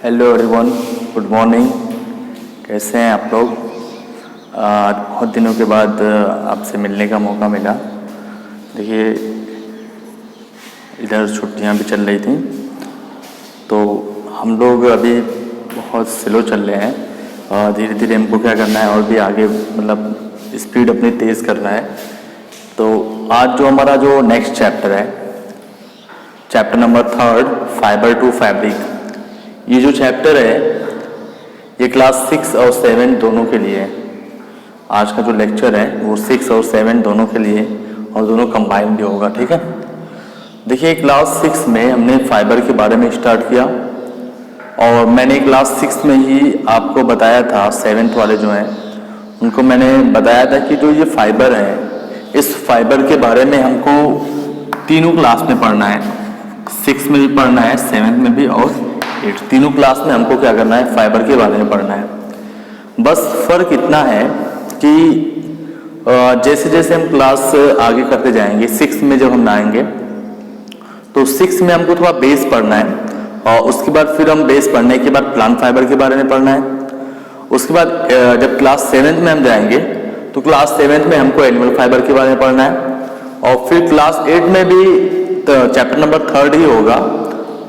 Hello everyone, good morning. कैसे हैं आप लोग? आज बहुत दिनों के बाद आपसे मिलने का मौका मिला। देखिए, इधर छुट्टियां भी चल रही थी तो हम लोग अभी बहुत स्लो चल रहे हैं। धीरे धीरे हमको क्या करना है और भी आगे मतलब स्पीड अपनी तेज़ करना है। तो आज जो हमारा जो नेक्स्ट चैप्टर है, chapter number 3, fibre to fabric. ये जो चैप्टर है ये क्लास 6 और 7 दोनों के लिए है। आज का जो लेक्चर है वो 6 और 7 दोनों के लिए और दोनों कंबाइन भी होगा, ठीक है। देखिए, क्लास 6 में हमने फाइबर के बारे में स्टार्ट किया और मैंने क्लास 6 में ही आपको बताया था, 7th वाले जो हैं उनको मैंने बताया था कि जो ये फाइबर है, इस फाइबर के बारे में हमको तीनों क्लास में पढ़ना है। 6 में भी पढ़ना है, 7th में भी और 8 तीनों क्लास में हमको क्या करना है, फाइबर के बारे में पढ़ना है। बस फर्क इतना है कि जैसे जैसे हम क्लास आगे करते जाएंगे, 6 में जब हम आएंगे तो 6 में हमको थोड़ा बेस पढ़ना है और उसके बाद फिर हम बेस पढ़ने के बाद प्लांट फाइबर के बारे में पढ़ना है। उसके बाद जब क्लास 7th में हम जाएंगे तो क्लास 7th में हमको एनिमल फाइबर के बारे में पढ़ना है और फिर क्लास 8 में भी चैप्टर नंबर 3 ही होगा।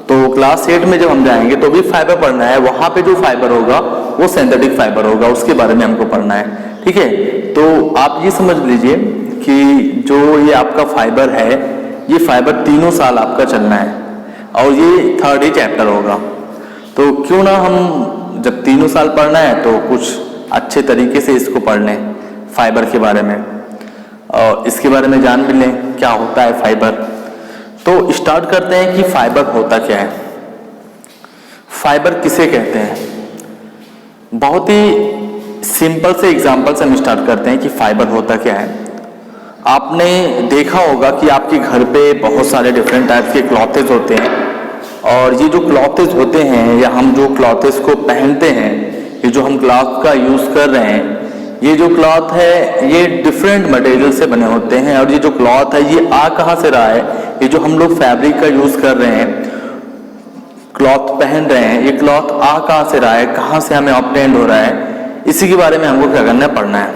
तो क्लास 8 में जब हम जाएंगे तो भी फाइबर पढ़ना है। वहां पे जो फाइबर होगा वो सिंथेटिक फाइबर होगा, उसके बारे में हमको पढ़ना है, ठीक है। तो आप ये समझ लीजिए कि जो ये आपका फाइबर है, ये फाइबर तीनों साल आपका चलना है और ये 3rd ही चैप्टर होगा। तो क्यों ना हम जब तीनों साल पढ़ना है तो कुछ अच्छे तरीके से इसको पढ़ लें फाइबर के बारे में और इसके बारे में जान भी लें क्या होता है फाइबर। तो स्टार्ट करते हैं कि फाइबर होता क्या है, फाइबर किसे कहते हैं। बहुत ही सिंपल से एग्जांपल से हम स्टार्ट करते हैं कि फाइबर होता क्या है। आपने देखा होगा कि आपके घर पे बहुत सारे डिफरेंट टाइप के क्लॉथेस होते हैं और ये जो क्लॉथेस होते हैं या हम जो क्लॉथेस को पहनते हैं, ये जो हम क्लॉथ का यूज कर रहे हैं, ये जो क्लॉथ है ये डिफरेंट मटेरियल से बने होते हैं। और ये जो क्लॉथ है ये आ कहाँ से रहा है, ये जो हम लोग फैब्रिक का यूज कर रहे हैं, क्लॉथ पहन रहे हैं, ये क्लॉथ आ कहाँ से रहा है, कहाँ से हमें ऑब्टेन्ड हो रहा है, इसी के बारे में हमको क्या करना है, पढ़ना है।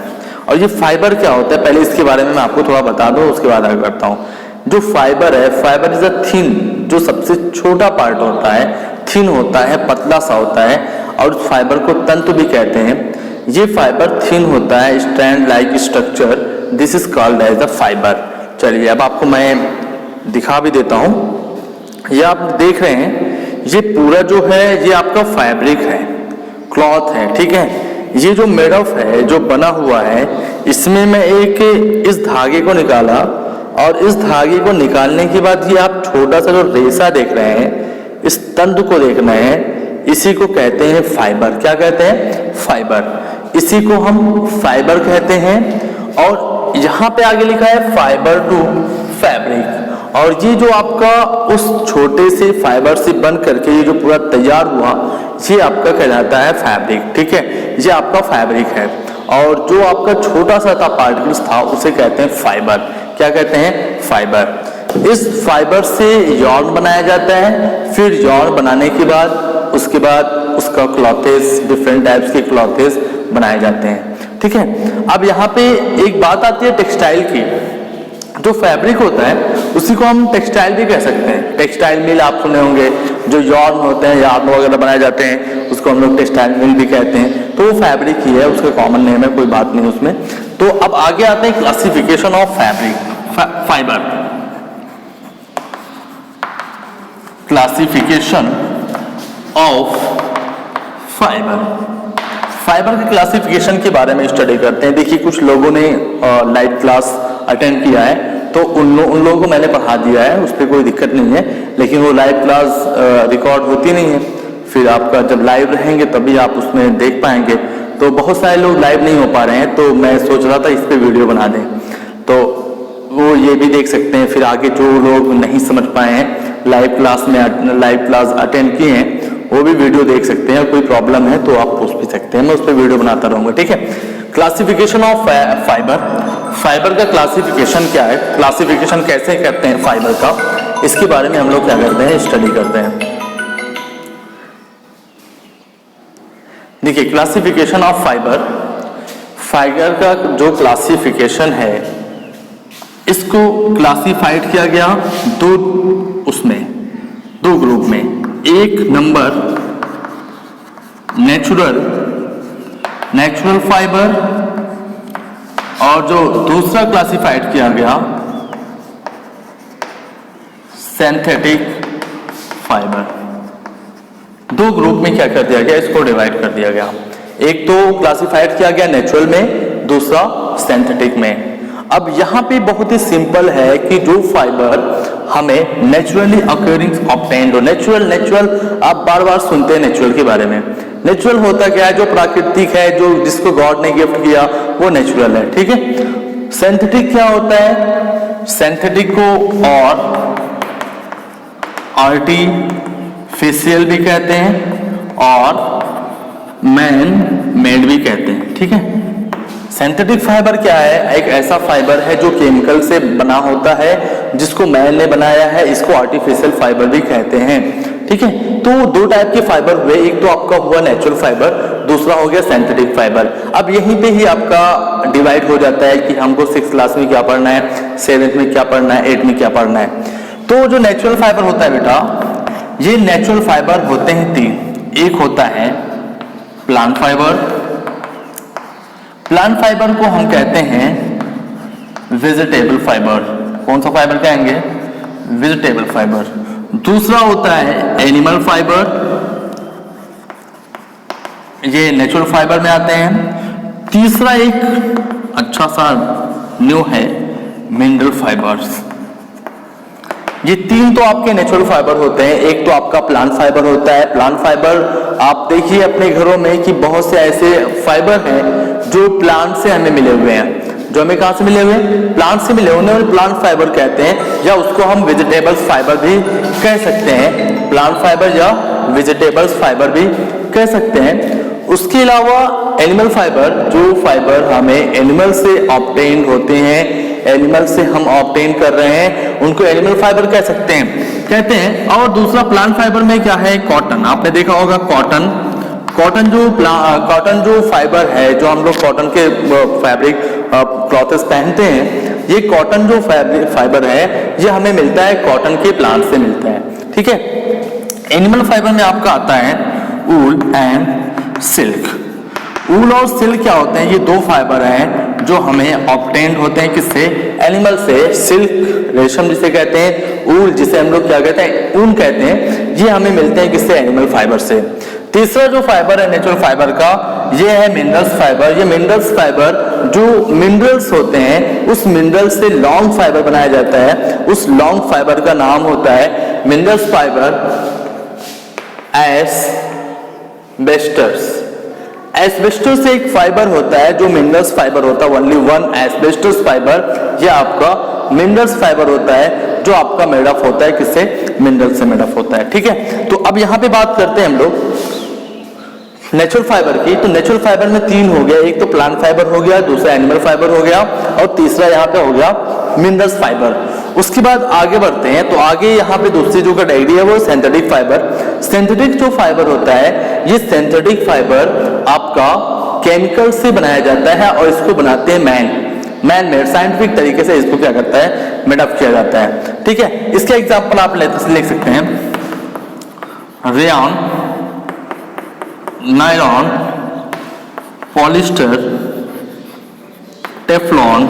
और ये फाइबर क्या होता है, पहले इसके बारे में मैं आपको थोड़ा बता दूं, उसके बाद आगे करता हूँ। जो फाइबर है, फाइबर इज अ थिन, जो सबसे छोटा पार्ट होता है, थिन होता है, पतला सा होता है और फाइबर को तंतु भी कहते हैं। ये फाइबर थिन होता है, strand like structure, this is called as a fibre. चलिए अब आपको मैं दिखा भी देता हूं। ये आप देख रहे हैं, ये पूरा जो है ये आपका फैब्रिक है, क्लॉथ है, ठीक है। ये जो मेड ऑफ है, जो बना हुआ है, इसमें मैं एक इस धागे को निकाला और इस धागे को निकालने के बाद ये आप छोटा सा जो रेशा देख रहे हैं, इस तंतु को देख रहे हैं, इसी को कहते हैं फाइबर। क्या कहते हैं? फाइबर। इसी को हम फाइबर कहते हैं। और यहाँ पे आगे लिखा है फाइबर टू फैब्रिक। और ये जो आपका उस छोटे से फाइबर से बन करके ये जो पूरा तैयार हुआ, ये आपका कहलाता है फैब्रिक, ठीक है। ये आपका फैब्रिक है। और जो आपका छोटा सा था पार्टिकल्स था, उसे कहते हैं फाइबर। क्या कहते हैं? फाइबर। इस फाइबर से यॉर्न बनाया जाता है। फिर यॉर्न बनाने के बाद उसके बाद उसका क्लॉथेस, डिफरेंट टाइप्स के क्लॉथेस बनाए जाते हैं, ठीक है। अब यहाँ पे एक बात आती है टेक्सटाइल की। जो फैब्रिक होता है उसी को हम टेक्सटाइल भी कह सकते हैं। टेक्सटाइल मिल आप सुने होंगे, जो यॉर्न होते हैं, यार्न वगैरह बनाए जाते हैं, उसको हम लोग टेक्सटाइल मिल भी कहते हैं। तो वो फैब्रिक ही है, उसका कॉमन नेम है, कोई बात नहीं उसमें। तो अब आगे आते हैं classification of fabric, fibre. Classification of fibre. Fibre के क्लासिफिकेशन के बारे में स्टडी करते हैं। देखिए, कुछ लोगों ने लाइव क्लास अटेंड किया है तो उन लोगों को मैंने पढ़ा दिया है, उस पर कोई दिक्कत नहीं है। लेकिन वो लाइव क्लास रिकॉर्ड होती नहीं है, फिर आपका जब लाइव रहेंगे तभी आप उसमें देख पाएंगे। तो बहुत सारे लोग लाइव नहीं हो पा रहे हैं, तो मैं सोच रहा था इस पर वीडियो बना दें, तो वो ये भी देख सकते हैं। फिर आगे जो लोग नहीं समझ पाए हैं, लाइव क्लास अटेंड किए हैं, वो भी वीडियो देख सकते हैं। कोई प्रॉब्लम है तो आप पूछ भी सकते हैं, मैं उस पर वीडियो बनाता रहूंगा, ठीक है। Classification of fibre. फाइबर का क्लासिफिकेशन क्या है, क्लासिफिकेशन कैसे करते हैं फाइबर का, इसके बारे में हम लोग क्या करते हैं, स्टडी करते हैं। देखिए क्लासिफिकेशन ऑफ फाइबर, फाइबर का जो क्लासिफिकेशन है इसको क्लासिफाइड किया गया दो ग्रुप में। एक नंबर नेचुरल फाइबर और जो दूसरा क्लासिफाइड किया गया सिंथेटिक फाइबर। दो ग्रुप में क्या कर दिया गया, इसको डिवाइड कर दिया गया। एक तो क्लासिफाइड किया गया नेचुरल में, दूसरा सिंथेटिक में। अब यहाँ पे बहुत ही सिंपल है कि जो फाइबर हमें नेचुरली अकरिंग ऑब्टेन्ड हो, नेचुरल आप बार बार सुनते हैं नेचुरल के बारे में। नेचुरल होता क्या है, जो प्राकृतिक है, जो जिसको गॉड ने गिफ्ट किया वो नेचुरल है, ठीक है। सिंथेटिक क्या होता है, सिंथेटिक को और आर्टिफिशियल भी कहते हैं और मैन मेड भी कहते हैं, ठीक है। सिंथेटिक फाइबर क्या है, एक ऐसा फाइबर है जो केमिकल से बना होता है, जिसको मैन ने बनाया है, इसको आर्टिफिशियल फाइबर भी कहते हैं, ठीक है। तो दो टाइप के फाइबर हुए, एक तो आपका हुआ नेचुरल फाइबर, दूसरा हो गया सिंथेटिक फाइबर। अब यहीं पे ही आपका डिवाइड हो जाता है कि हमको 6th क्लास में क्या पढ़ना है, 7th में क्या पढ़ना है, 8th में क्या पढ़ना है। तो जो नेचुरल फाइबर होता है बेटा, ये नेचुरल फाइबर होते हैं 3। एक होता है प्लांट फाइबर, प्लांट फाइबर को हम कहते हैं वेजिटेबल फाइबर। कौन सा फाइबर कहेंगे, वेजिटेबल फाइबर। दूसरा होता है एनिमल फाइबर, ये नेचुरल फाइबर में आते हैं। तीसरा एक अच्छा सा न्यू है मिनरल फाइबर्स। ये 3 तो आपके नेचुरल फाइबर होते हैं। एक तो आपका प्लांट फाइबर होता है। प्लांट फाइबर आप देखिए अपने घरों में कि बहुत से ऐसे फाइबर हैं जो प्लांट से हमें मिले हुए हैं, जो हमें कहां से मिले हुए हैं, प्लांट से मिले हुए हैं, प्लांट फाइबर कहते हैं, या उसको हम वेजिटेबल्स फाइबर भी कह सकते हैं। प्लांट फाइबर या वेजिटेबल्स फाइबर भी कह सकते हैं। उसके अलावा एनिमल फाइबर, जो फाइबर हमें एनिमल से ऑब्टेन होते हैं, एनिमल से हम ऑब्टेन कर रहे हैं, उनको एनिमल फाइबर कह सकते हैं, कहते हैं। और दूसरा प्लांट फाइबर में क्या है, कॉटन। आपने देखा होगा कॉटन जो फाइबर है, जो हम लोग कॉटन के फैब्रिक क्लॉथ्स पहनते हैं, ये कॉटन जो फाइबर है ये हमें मिलता है कॉटन के प्लांट से मिलता है, ठीक है। एनिमल फाइबर में आपका आता है वूल एंड सिल्क। वूल और सिल्क क्या होते हैं, ये दो फाइबर हैं जो हमें ऑब्टेन्ड होते हैं किससे, एनिमल से। सिल्क रेशम जिसे कहते हैं, वूल जिसे हम लोग क्या कहते हैं, ऊन कहते हैं, ये हमें मिलते हैं किससे, एनिमल फाइबर से। तीसरा जो फाइबर है नेचुरल फाइबर का, ये है मिनरल्स फाइबर। ये मिनरल्स फाइबर जो मिनरल्स होते हैं, उस मिनरल से लॉन्ग फाइबर बनाया जाता है। उस लॉन्ग फाइबर का नाम होता है मिनरल्स फाइबर एस्बेस्टस। एस्बेस्टस एक फाइबर होता है जो मिनरल्स फाइबर होता है, ओनली वन एस्बेस्टस फाइबर। ये आपका मिनरल्स फाइबर होता है जो आपका मेड अप होता है किससे, मिनरल से मेड अप होता है, ठीक है। तो अब यहाँ पे बात करते हैं हम लोग नेचुरल फाइबर की। तो नेचुरल फाइबर में 3 हो गया, एक तो प्लांट फाइबर हो गया, दूसरा एनिमल फाइबर हो गया, और तीसरा यहाँ पे हो गया मिनरल्स फाइबर। उसके बाद आगे बढ़ते हैं, तो आगे यहाँ पे दूसरी जो कैटेगरी है वो सिंथेटिक फाइबर। सिंथेटिक जो फाइबर होता है, ये सिंथेटिक फाइबर आपका केमिकल से बनाया जाता है और इसको बनाते हैं मैन मेड, साइंटिफिक तरीके से इसको क्या करता है, मेड अप किया जाता है, ठीक है। इसके एग्जांपल आप लिख सकते हैं, rayon, nylon, polyester, Teflon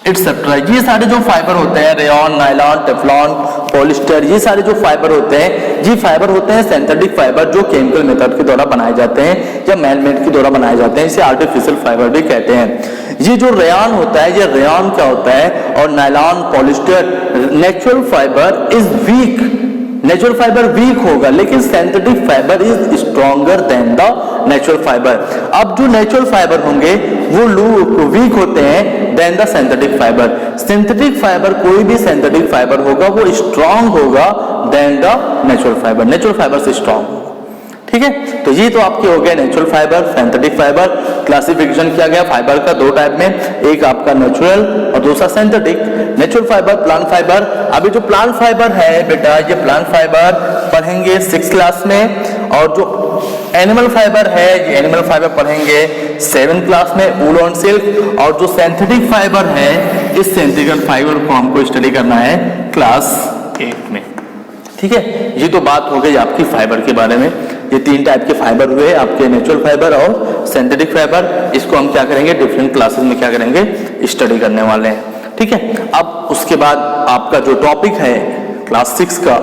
etcetera. ये सारे जो फाइबर होते हैं, रेयॉन, नायलॉन, टेफ्लॉन, पॉलिस्टर, ये सारे जो फाइबर होते हैं, ये फाइबर होते हैं सिंथेटिक फाइबर जो केमिकल मेथड के द्वारा बनाए जाते हैं या मैन मेड के द्वारा बनाए जाते हैं। इसे आर्टिफिशियल फाइबर भी कहते हैं। ये जो रेयॉन होता है, ये रेयॉन क्या होता है, और nylon, polyester, natural fibre is weak. Natural fibre weak होगा, लेकिन synthetic fibre is stronger than the natural fibre. अब जो नेचुरल फाइबर होंगे वो वीक होते हैं than the synthetic fibre. Synthetic fibre, कोई भी सिंथेटिक फाइबर होगा वो स्ट्रॉन्ग होगा than the natural fibre, natural fibre से स्ट्रॉन्ग होगा, ठीक है। तो ये तो आपके हो गए natural fibre, synthetic fibre. Classification किया गया फाइबर का 2 टाइप में, एक आपका नेचुरल और दूसरा synthetic. Natural fibre, plant fibre. अभी जो प्लांट फाइबर है बेटा, ये प्लांट फाइबर पढ़ेंगे 6th क्लास में, और जो एनिमल फाइबर है, ये एनिमल फाइबर पढ़ेंगे 7th क्लास में, वूल ऑन सिल्क। और जो सिंथेटिक फाइबर है, इस सिंथेटिक फाइबर को हमको स्टडी करना है क्लास 8 में। ठीक है, ये तो बात हो गई आपकी फाइबर के बारे में। ये 3 टाइप के फाइबर हुए आपके, नेचुरल फाइबर और सिंथेटिक फाइबर। इसको हम क्या करेंगे, डिफरेंट क्लासेस में क्या करेंगे, स्टडी करने वाले हैं। ठीक है, अब उसके बाद आपका जो टॉपिक है क्लास 6 का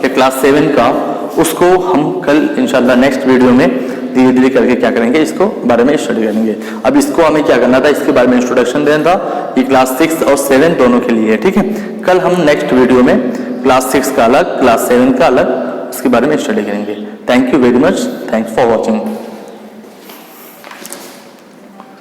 या क्लास 7 का, उसको हम कल इंशाल्लाह नेक्स्ट वीडियो में धीरे धीरे करके क्या करेंगे, इसको बारे में स्टडी करेंगे। अब इसको हमें क्या करना था, इसके बारे में इंट्रोडक्शन देना था। ये क्लास 6 और 7 दोनों के लिए है। ठीक है, कल हम नेक्स्ट वीडियो में क्लास 6 का अलग, क्लास 7 का अलग, उसके बारे में स्टडी करेंगे। Thank you very much, thanks for watching.